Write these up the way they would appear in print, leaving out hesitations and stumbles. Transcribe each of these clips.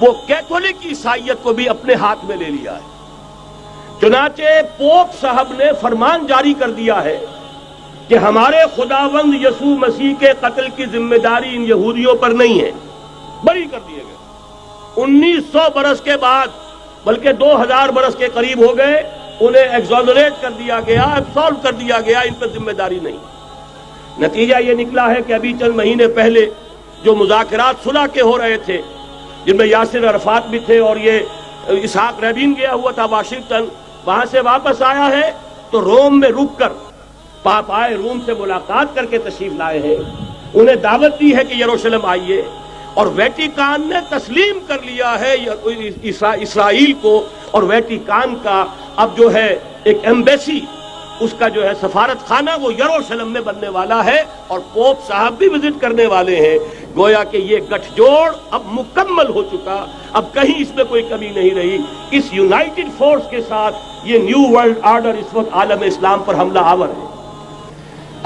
وہ کیتھولک عیسائیت کو بھی اپنے ہاتھ میں لے لیا ہے۔ چنانچہ پوپ صاحب نے فرمان جاری کر دیا ہے کہ ہمارے خداوند یسوع مسیح کے قتل کی ذمہ داری ان یہودیوں پر نہیں ہے، بری کر دیے گئے۔ 1900 برس کے بعد، بلکہ 2000 برس کے قریب ہو گئے، انہیں ایگزونریٹ کر دیا گیا، ایبسالو کر دیا گیا، ان پر ذمہ داری نہیں۔ نتیجہ یہ نکلا ہے کہ ابھی چند مہینے پہلے جو مذاکرات صلح کے ہو رہے تھے، جن میں یاسر عرفات بھی تھے اور یہ اسحاق رابین گیا ہوا تھا واشنگٹن، وہاں سے واپس آیا ہے تو روم میں رک کر پاپائے روم سے ملاقات کر کے تشریف لائے ہیں، انہیں دعوت دی ہے کہ یروشلم آئیے، اور ویٹیکان نے تسلیم کر لیا ہے اسرائیل کو، اور ویٹیکان کا اب جو ہے ایک ایمبیسی، اس کا جو ہے سفارت خانہ وہ یروشلم میں بننے والا ہے، اور پوپ صاحب بھی وزٹ کرنے والے ہیں۔ گویا کہ یہ گٹھ جوڑ اب مکمل ہو چکا، اب کہیں اس میں کوئی کمی نہیں رہی۔ اس یونائٹڈ فورس کے ساتھ یہ نیو ورلڈ آرڈر اس وقت عالم اسلام پر حملہ آور ہے۔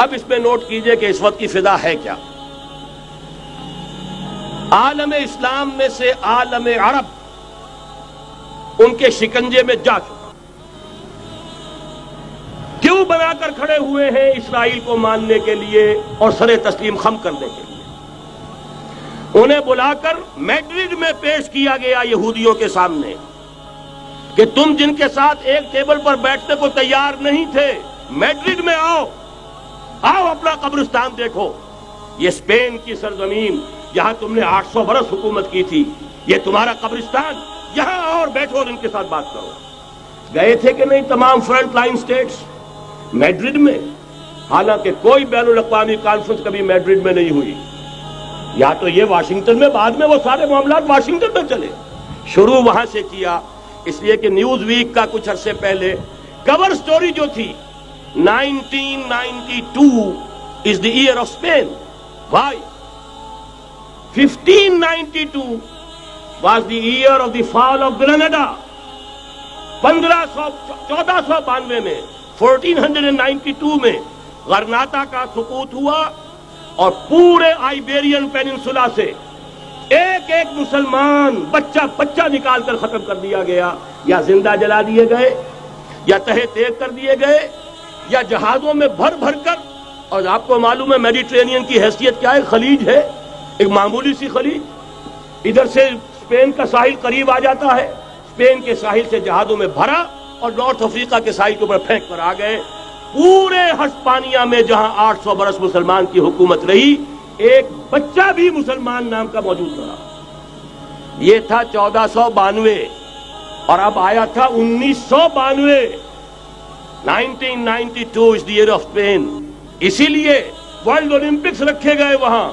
اب اس میں نوٹ کیجئے کہ اس وقت کی فضا ہے کیا۔ عالم اسلام میں سے عالم عرب ان کے شکنجے میں جا چکا، کیوں بنا کر کھڑے ہوئے ہیں اسرائیل کو ماننے کے لیے اور سر تسلیم خم کرنے کے لیے۔ انہیں بلا کر میڈرڈ میں پیش کیا گیا یہودیوں کے سامنے کہ تم جن کے ساتھ ایک ٹیبل پر بیٹھنے کو تیار نہیں تھے، میڈرڈ میں آؤ، آؤ اپنا قبرستان دیکھو، یہ اسپین کی سرزمین جہاں تم نے 800 برس حکومت کی تھی، یہ تمہارا قبرستان، یہاں آؤ اور بیٹھو اور ان کے ساتھ بات کرو۔ گئے تھے کہ نہیں تمام فرنٹ لائن سٹیٹس میڈرڈ میں؟ حالانکہ کوئی بین الاقوامی کانفرنس کبھی میڈرڈ میں نہیں ہوئی، یا تو یہ واشنگٹن میں، بعد میں وہ سارے معاملات واشنگٹن میں چلے، شروع وہاں سے کیا۔ اس لیے کہ نیوز ویک کا کچھ عرصے پہلے کور سٹوری جو تھی 1992 is the year of Spain. Why? 1592 was the year of the fall of Granada. 1492 میں 1492 میں غرناطہ کا سقوط ہوا، اور پورے آئیبیرین پیننسولا سے ایک ایک مسلمان بچہ بچہ نکال کر ختم کر دیا گیا، یا زندہ جلا دیے گئے، یا تہہ تیغ کر دیے گئے، یا جہازوں میں بھر بھر کر۔ اور آپ کو معلوم ہے میڈیٹرینین کی حیثیت کیا ہے، خلیج ہے، ایک معمولی سی خلیج، ادھر سے اسپین کا ساحل قریب آ جاتا ہے، اسپین کے ساحل سے جہازوں میں بھرا اور نارتھ افریقہ کے ساحل کے اوپر پھینک کر آ گئے۔ پورے ہسپانیہ میں جہاں 800 برس مسلمان کی حکومت رہی، ایک بچہ بھی مسلمان نام کا موجود رہا۔ یہ تھا 1492، اور اب آیا تھا 1992۔ 1992 is the year of Spain۔ اسی لیے ورلڈ اولمپکس رکھے گئے، وہاں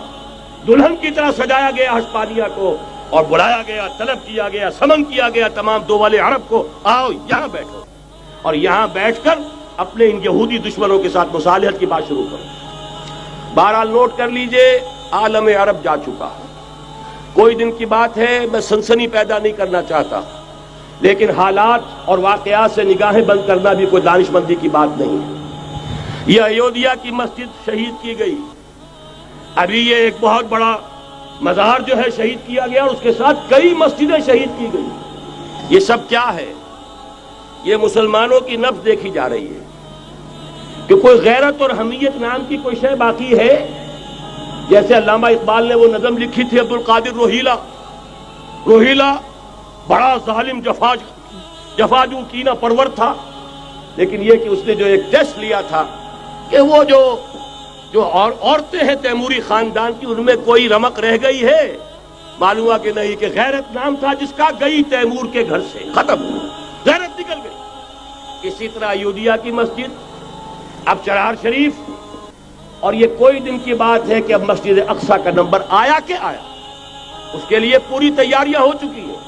دلہن کی طرح سجایا گیا ہسپانیہ کو، اور بلایا گیا، طلب کیا گیا، سمن کیا گیا تمام دول عرب کو، آؤ یہاں بیٹھو، اور یہاں بیٹھ کر اپنے ان یہودی دشمنوں کے ساتھ مصالحت کی بات شروع کرو۔ بہرحال نوٹ کر لیجئے، عالم عرب جا چکا۔ کوئی دن کی بات ہے، میں سنسنی پیدا نہیں کرنا چاہتا، لیکن حالات اور واقعات سے نگاہیں بند کرنا بھی کوئی دانشمندی کی بات نہیں ہے۔ یہ ایودھیا کی مسجد شہید کی گئی، ابھی یہ ایک بہت بڑا مزار جو ہے شہید کیا گیا، اور اس کے ساتھ کئی مسجدیں شہید کی گئی۔ یہ سب کیا ہے؟ یہ مسلمانوں کی نفس دیکھی جا رہی ہے کہ کوئی غیرت اور حمیت نام کی کوئی شے باقی ہے؟ جیسے علامہ اقبال نے وہ نظم لکھی تھی، عبدالقادر روہیلا بڑا ظالم جفاجو کینہ پرور تھا، لیکن یہ کہ اس نے جو ایک ٹیسٹ لیا تھا کہ وہ جو عورتیں ہیں تیموری خاندان کی، ان میں کوئی رمق رہ گئی ہے؟ معلوم ہوا کہ نہیں، کہ غیرت نام تھا جس کا، گئی تیمور کے گھر سے، ختم، غیرت نکل گئی۔ اسی طرح ایودھیا کی مسجد، اب چرار شریف، اور یہ کوئی دن کی بات ہے کہ اب مسجد اقصیٰ کا نمبر آیا کہ آیا، اس کے لیے پوری تیاریاں ہو چکی ہیں۔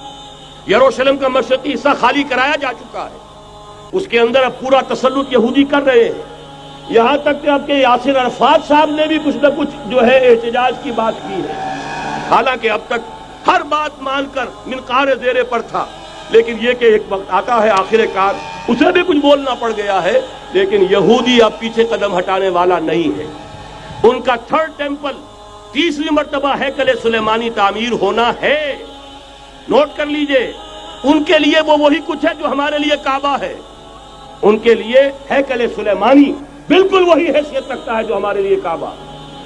یروشلم کا مشرقی حصہ خالی کرایا جا چکا ہے، اس کے اندر اب پورا تسلط یہودی کر رہے ہیں، یہاں تک کہ اب کے یاسر عرفات صاحب نے بھی کچھ نہ کچھ جو ہے احتجاج کی بات کی ہے، حالانکہ اب تک ہر بات مان کر منقار زیرے پر تھا، لیکن یہ کہ ایک وقت آتا ہے آخر کار اسے بھی کچھ بولنا پڑ گیا ہے۔ لیکن یہودی اب پیچھے قدم ہٹانے والا نہیں ہے۔ ان کا تھرڈ ٹیمپل، تیسری مرتبہ ہیکل سلیمانی تعمیر ہونا ہے، نوٹ کر لیجئے، ان کے لیے وہ وہی کچھ ہے جو ہمارے لیے کعبہ ہے. ان کے لیے ہیکل سلیمانی بالکل وہی حیثیت رکھتا ہے جو ہمارے لیے کعبہ.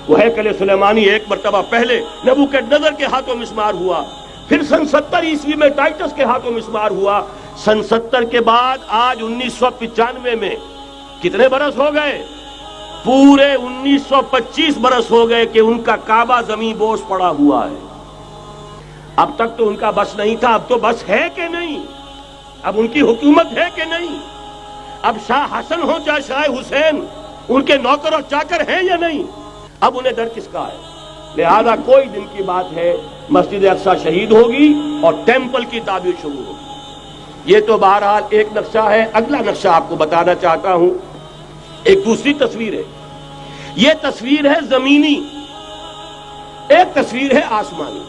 وہ ہیکل سلیمانی ایک مرتبہ پہلے نبوکدنضر کے ہاتھوں مسمار ہوا، پھر سن 70 عیسوی میں ٹائٹس کے ہاتھوں مسمار ہوا. سن 70 کے بعد آج 1995 میں کتنے برس ہو گئے؟ پورے 1925 برس ہو گئے کہ ان کا کعبہ زمین بوس پڑا ہوا ہے. اب تک تو ان کا بس نہیں تھا، اب تو بس ہے کہ نہیں؟ اب ان کی حکومت ہے کہ نہیں؟ اب شاہ حسن ہو چاہے شاہ حسین، ان کے نوکر اور چاکر ہیں یا نہیں؟ اب انہیں ڈر کس کا ہے؟ لہذا کوئی دن کی بات ہے مسجد اقصی شہید ہوگی اور ٹیمپل کی تعمیر شروع ہوگی. یہ تو بہرحال ایک نقشہ ہے. اگلا نقشہ آپ کو بتانا چاہتا ہوں، ایک دوسری تصویر ہے. یہ تصویر ہے زمینی، ایک تصویر ہے آسمانی.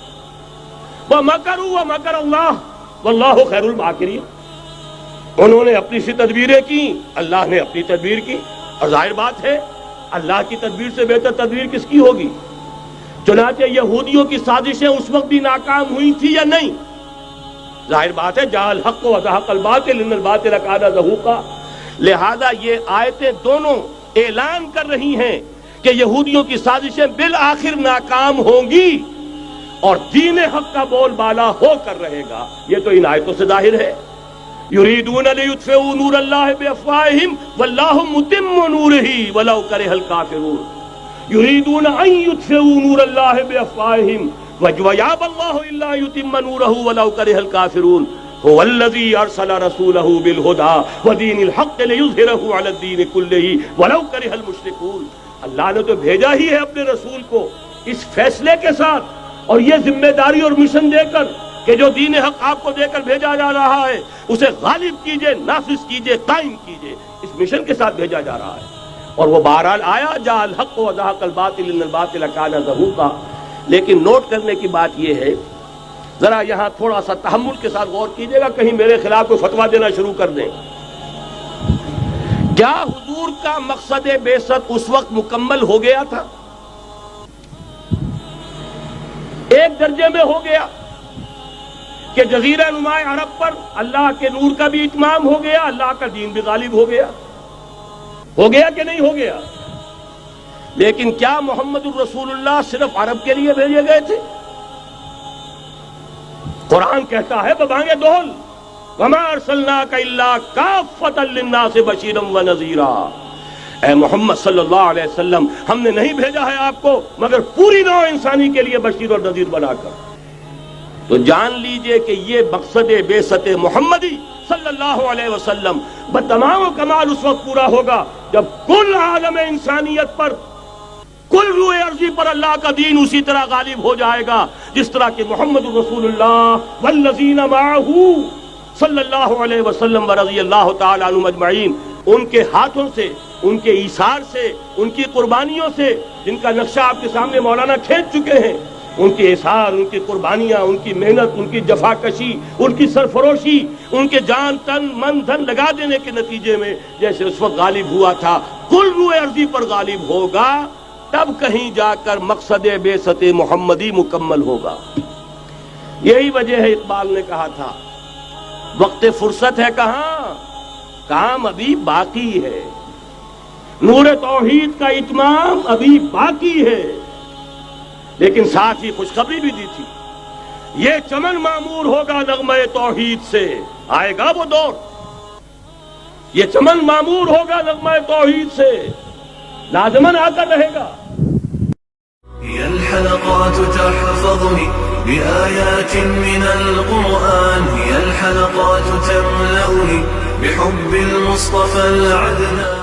وَمَكَرُوا وَمَكَرَ اللَّهُ وَاللَّهُ خَيْرُ الْمَاكِرِينَ. انہوں نے اپنی سی تدبیریں کی، اللہ نے اپنی تدبیر کی، اور ظاہر بات ہے اللہ کی تدبیر سے بہتر تدبیر کس کی ہوگی؟ چنانچہ یہودیوں کی سازشیں اس وقت بھی ناکام ہوئی تھی یا نہیں؟ ظاہر بات ہے جاء الحق وزهق الباطل ان الباطل کان زہوقا. لہذا یہ آیتیں دونوں اعلان کر رہی ہیں کہ یہودیوں کی سازشیں بالآخر ناکام ہوں گی اور دین حق کا بول بالا ہو کر رہے گا. یہ تو ان آیتوں سے ظاہر ہے. یریدون لیطفئوا نور اللہ بافواہہم واللہ متم نورہ ولو کرہ الکافرون. یریدون ان یطفئوا نور اللہ بافواہہم ویابى اللہ الا یتم نورہ ولو کرہ الکافرون. هو الذی ارسل رسولہ بالہدى ودین الحق لیظہرہ علی الدین کلہ ولو کرہ المشرکون. اللہ نے تو بھیجا ہی ہے اپنے رسول کو اس فیصلے کے ساتھ اور یہ ذمہ داری اور مشن دے کر کہ جو دین حق آپ کو دے کر بھیجا جا رہا ہے اسے غالب کیجئے، نافذ کیجئے، قائم کیجئے. اس مشن کے ساتھ بھیجا جا رہا ہے اور وہ بہرحال آیا جاء الحق وزهق الباطل ان الباطل کان زہوقا. لیکن نوٹ کرنے کی بات یہ ہے، ذرا یہاں تھوڑا سا تحمل کے ساتھ غور کیجئے گا، کہیں میرے خلاف کوئی فتویٰ دینا شروع کر دیں. کیا حضور کا مقصد بعثت اس وقت مکمل ہو گیا تھا؟ ایک درجے میں ہو گیا کہ جزیرہ نما عرب پر اللہ کے نور کا بھی اتمام ہو گیا، اللہ کا دین بھی غالب ہو گیا. ہو گیا کہ نہیں ہو گیا؟ لیکن کیا محمد الرسول اللہ صرف عرب کے لیے بھیجے گئے تھے؟ قرآن کہتا ہے ببانگ دول وَمَا أَرْسَلْنَاكَ إِلَّا كَافَّةً لِلنَّاسِ بَشِيرًا وَنَذِيرًا. اے محمد صلی اللہ علیہ وسلم، ہم نے نہیں بھیجا ہے آپ کو مگر پوری نوع انسانی کے لیے بشیر اور نذیر بنا کر. تو جان لیجئے کہ یہ مقصد بعثت محمدی صلی اللہ علیہ وسلم بتمام و کمال اس وقت پورا ہوگا جب کل عالم انسانیت پر، کل روئے ارضی پر اللہ کا دین اسی طرح غالب ہو جائے گا جس طرح کہ محمد رسول اللہ والذین معہ صلی اللہ علیہ وسلم ورضی اللہ تعالی عنہم اجمعین، ان کے ہاتھوں سے، ان کے ایثار سے، ان کی قربانیوں سے، جن کا نقشہ آپ کے سامنے مولانا کھینچ چکے ہیں، ان کے اثار، ان کی قربانیاں، ان کی محنت، ان کی جفاکشی، ان کی سرفروشی، ان کے جان تن من دھن لگا دینے کے نتیجے میں جیسے اس وقت غالب ہوا تھا کل روئے ارضی پر غالب ہوگا، تب کہیں جا کر مقصد بعثت محمدی مکمل ہوگا. یہی وجہ ہے اقبال نے کہا تھا وقت فرصت ہے کہاں، کام ابھی باقی ہے، نور توحید کا اتمام ابھی باقی ہے. لیکن ساتھ ہی خوشخبری بھی دی تھی، یہ چمن معمور ہوگا نغمہ توحید سے. آئے گا وہ دور، یہ چمن معمور ہوگا نغمہ توحید سے، لازماً آ کر رہے گا. هي الحلقات تحفظني بآيات من القرآن، هي الحلقات تملأني بحب المصطفى العدنان.